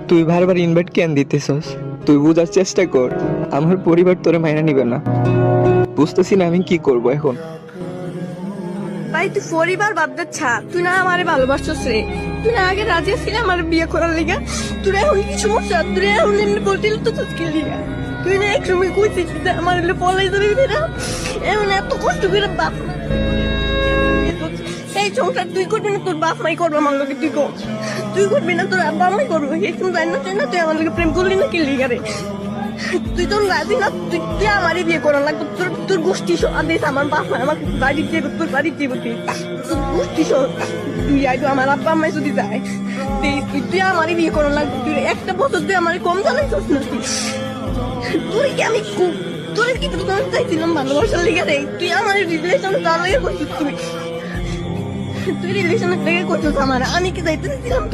তুই বারবার ইনভাইট কেন দিতেছস? তুই বুঝার চেষ্টা কর, আমার পরিবার তোরে মাইনা নিবে না। বুঝতেছি না আমি কি করব এখন। ভাই তুই পরিবার বাদ দে, ছাড়। তুই না আমারে ভালোবাসছিস রে, তুই না আগে রাজি ছিলি আমার বিয়ে করার লিগা। তুই এখন কি সমস্যা? তুই এখন এমনি বলছিল তো তুই লিগা। তুই না একসময় কইছিস যে আমার হলে পলাই যাবি না, এমন এত কষ্ট করে বাপ এই সংসার তুই করবি না, তোর বাপ মাই করবো আমার লোকে। তুই করবি না, তোর বাপ মাই করবো। এরকম জানি না, তুই না তুই আমার লোকে প্রেম করলি না কি লিগা রে? তুই তো রাজি না, তুই আমারই বিয়ে করার লাগতো। তোর গোষ্ঠী আদেশ আমার বাপ মা আমাকে বাড়ি দিয়ে তোর বাড়ি দিয়ে তোর গোষ্ঠী তুই আইতো আমার আব্বা আম্মাই যদি যায় তুই আমারই বিয়ে করার লাগতো। তুই একটা বছর তুই আমার কম জানাইছিস না। তুই কি আমি তোর কি তোর চাইছিলাম ভালোবাসার লিগে রে? তুই আমার রিলেশন তার লিগে করছিস, তুই রিলেশনের লিগে করছিস আমার। আমি কি যাইতে দিছিলাম?